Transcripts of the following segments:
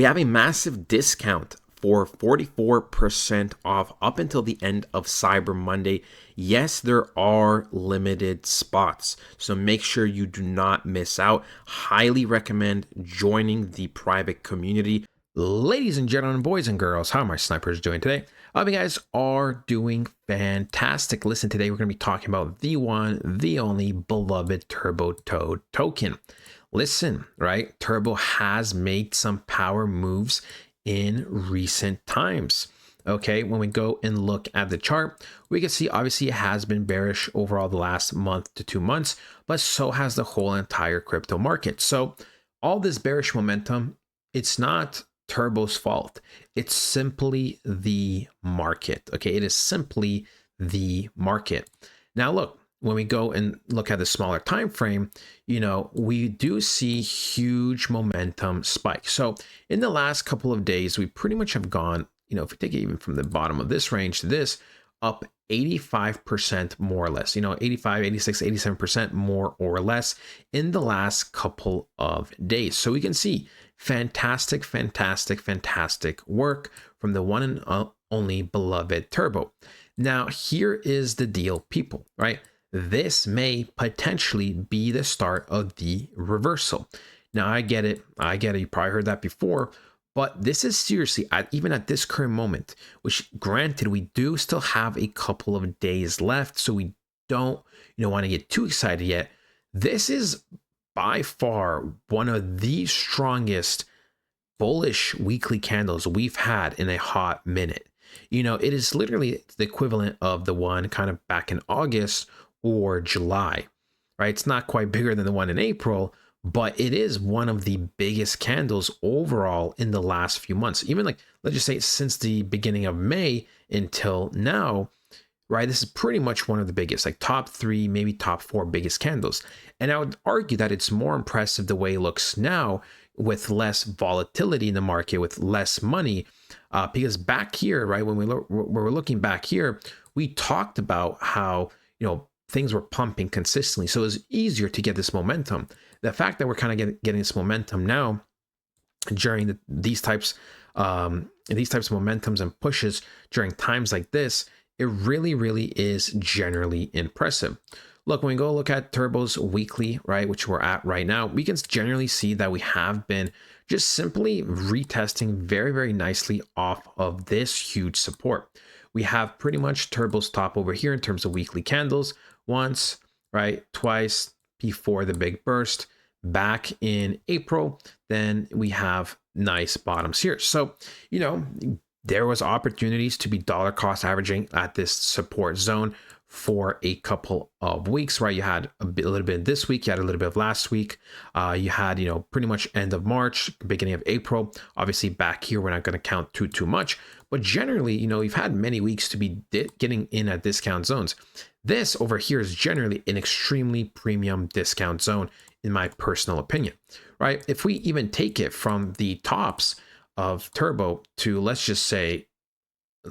We have a massive discount for 44% off up until the end of Cyber Monday. Yes, there are limited spots, so make sure you do not miss out. Highly recommend joining the private community. Ladies and gentlemen, boys and girls, how are my snipers doing today? I hope you guys are doing fantastic. Listen, today we're going to be talking about the one, the only beloved Turbo Toad token. Listen, right? Turbo has made some power moves in recent times. Okay, when we go and look at the chart, we can see obviously it has been bearish overall the last month to 2 months, but so has the whole entire crypto market. So all this bearish momentum, it's not Turbo's fault. It's simply the market. Okay, it is simply the market. Now look, when we go and look at the smaller time frame, we do see huge momentum spike. So in the last couple of days, we pretty much have gone, if we take it even from the bottom of this range to this, up 85% more or less, 85, 86, 87% more or less in the last couple of days. So we can see fantastic work from the one and only beloved Turbo. Now, here is the deal, people, right? This may potentially be the start of the reversal. Now, I get it. You probably heard that before, but this is seriously, even at this current moment, which granted, we do still have a couple of days left, so we don't, want to get too excited yet. This is by far one of the strongest bullish weekly candles we've had in a hot minute. It is literally the equivalent of the one kind of back in August or July, right? It's not quite bigger than the one in April, but it is one of the biggest candles overall in the last few months. Even like, let's just say since the beginning of May until now, right? This is pretty much one of the biggest, like top 3, maybe top 4 biggest candles. And I would argue that it's more impressive the way it looks now with less volatility in the market, with less money, because back here, right, when we're looking back here, we talked about how, things were pumping consistently. So it was easier to get this momentum. The fact that we're kind of getting this momentum now during these types of momentums and pushes during times like this, it really is generally impressive. Look, when we go look at Turbo's weekly, right, which we're at right now, we can generally see that we have been just simply retesting very nicely off of this huge support. We have pretty much Turbo's top over here in terms of weekly candles, once, right, twice before the big burst back in April. Then we have nice bottoms here. So, there was opportunities to be dollar cost averaging at this support zone for a couple of weeks, right? You had a little bit this week, you had a little bit of last week, you had, pretty much end of March, beginning of April. Obviously back here, we're not going to count too much, but generally, you've had many weeks to be getting in at discount zones. This over here is generally an extremely premium discount zone, in my personal opinion, right? If we even take it from the tops of Turbo to, let's just say,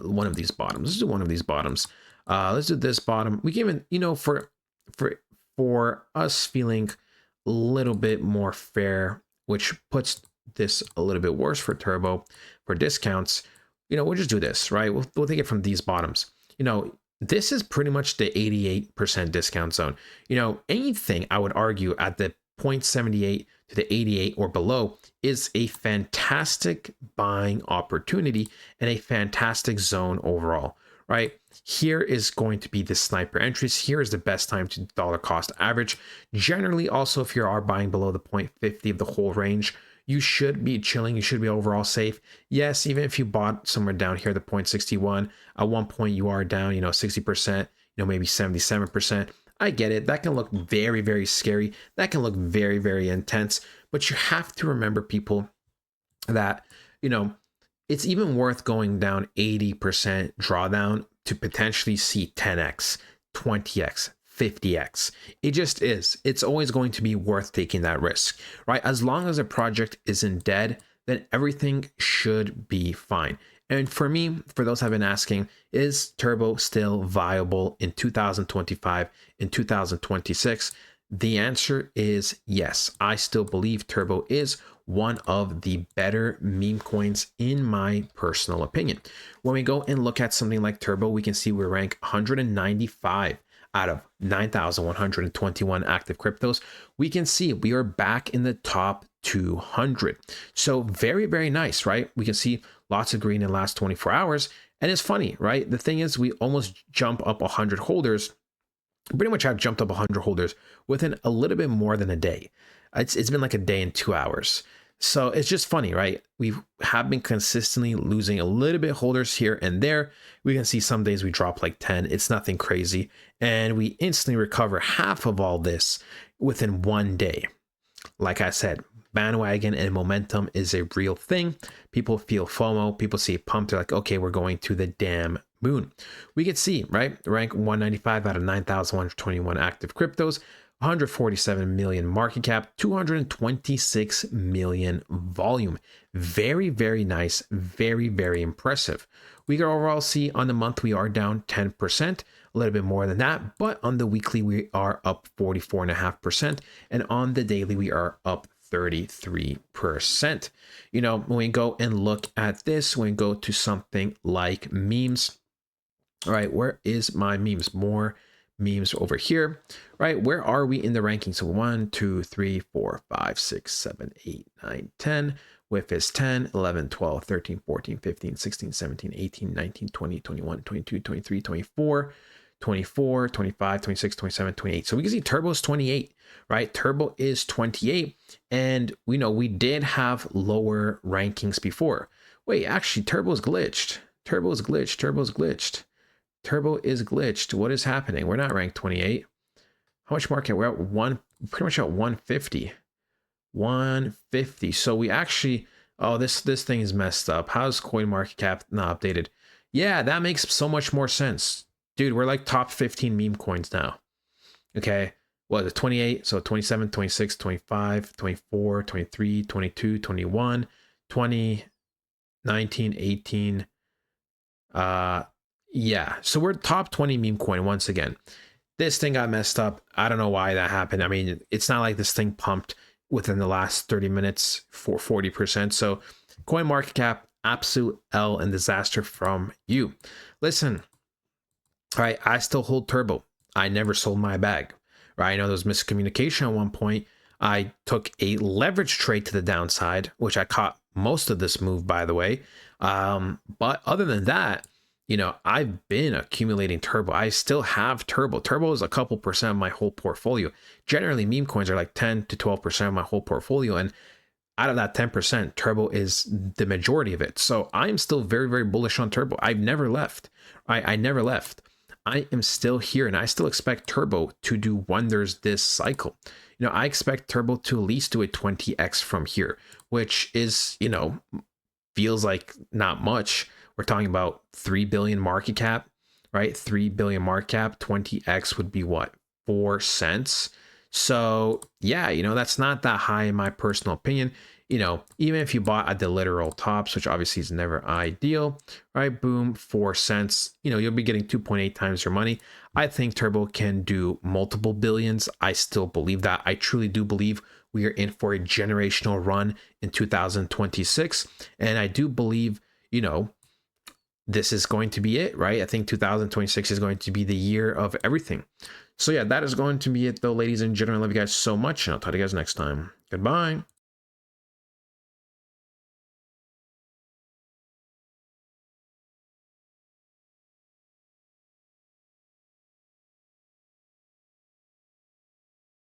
one of these bottoms. Let's do one of these bottoms. Let's do this bottom. We can even, for us feeling a little bit more fair, which puts this a little bit worse for Turbo for discounts, we'll just do this, right? We'll take it from these bottoms. This is pretty much the 88% discount zone. Anything I would argue at the 0.78 to the 88 or below is a fantastic buying opportunity and a fantastic zone overall, right? Here is going to be the sniper entries. Here is the best time to dollar cost average. Generally, also, if you are buying below the 0.50 of the whole range, you should be chilling. You should be overall safe. Yes, even if you bought somewhere down here, the 0.61, at one point you are down, 60%, maybe 77%. I get it. That can look very scary. That can look very intense. But you have to remember, people, that, it's even worth going down 80% drawdown to potentially see 10x, 20x, 50x. It just is. It's always going to be worth taking that risk, right? As long as a project isn't dead, then everything should be fine. And for me, for those who have been asking, is Turbo still viable in 2025, in 2026? The answer is yes. I still believe Turbo is one of the better meme coins in my personal opinion. When we go and look at something like Turbo, we can see we rank 195 out of 9,121 active cryptos. We can see we are back in the top 200. So very, very nice, right? We can see lots of green in the last 24 hours. And it's funny, right? The thing is, we almost jump up 100 holders. Pretty much have jumped up 100 holders within a little bit more than a day. It's been like a day and 2 hours. So it's just funny, right? We have been consistently losing a little bit holders here and there. We can see some days we drop like 10. It's nothing crazy. And we instantly recover half of all this within 1 day. Like I said, bandwagon and momentum is a real thing. People feel FOMO. People see a pump. They're like, okay, we're going to the damn moon. We can see, right? Rank 195 out of 9,121 active cryptos, 147 million market cap, 226 million volume. Very, very nice. Very, very impressive. We can overall see on the month we are down 10%, a little bit more than that, but on the weekly we are up 44.5%, and on the daily we are up 33%. You know, when we go and look at this, when we go to something like memes, all right, where is my memes? More memes over here, right? Where are we in the ranking? So 1, 2, 3, 4, 5, 6, 7, 8, 9, 10. Width is 10, 11, 12, 13, 14, 15, 16, 17, 18, 19, 20, 21, 22, 23, 24, 24, 25, 26, 27, 28. So we can see Turbo is 28, right? Turbo is 28. And we know we did have lower rankings before. Wait, actually, Turbo's glitched. Turbo's glitched. Turbo's glitched. Turbo is glitched. What is happening? We're not ranked 28. How much market? We're at pretty much at 150. 150. So we actually, oh, this thing is messed up. How's coin market cap not updated? Yeah, that makes so much more sense. Dude, we're like top 15 meme coins now. Okay. What is it? 28. So 27, 26, 25, 24, 23, 22, 21, 20, 19, 18. Yeah, so we're top 20 meme coin once again. This thing got messed up. I don't know why that happened. I mean, it's not like this thing pumped within the last 30 minutes for 40%. So coin market cap, absolute L and disaster from you. Listen, all right, I still hold Turbo. I never sold my bag, right? I know there was miscommunication at one point. I took a leverage trade to the downside, which I caught most of this move, by the way. But other than that, you know, I've been accumulating Turbo. I still have Turbo. Turbo is a couple percent of my whole portfolio. Generally, meme coins are like 10 to 12% of my whole portfolio. And out of that 10%, Turbo is the majority of it. So I'm still very, very bullish on Turbo. I've never left. I never left. I am still here, and I still expect Turbo to do wonders this cycle. You know, I expect Turbo to at least do a 20x from here, which is, you know, feels like not much. We're talking about 3 billion market cap, right? 3 billion market cap, 20x would be what? 4 cents. So yeah, you know, that's not that high in my personal opinion. You know, even if you bought at the literal tops, which obviously is never ideal, right? Boom, 4 cents, you know, you'll be getting 2.8 times your money. I think Turbo can do multiple billions. I still believe that. I truly do believe we are in for a generational run in 2026. And I do believe, you know, this is going to be it, right? I think 2026 is going to be the year of everything. So yeah, that is going to be it though, ladies and gentlemen. I love you guys so much, and I'll talk to you guys next time. Goodbye.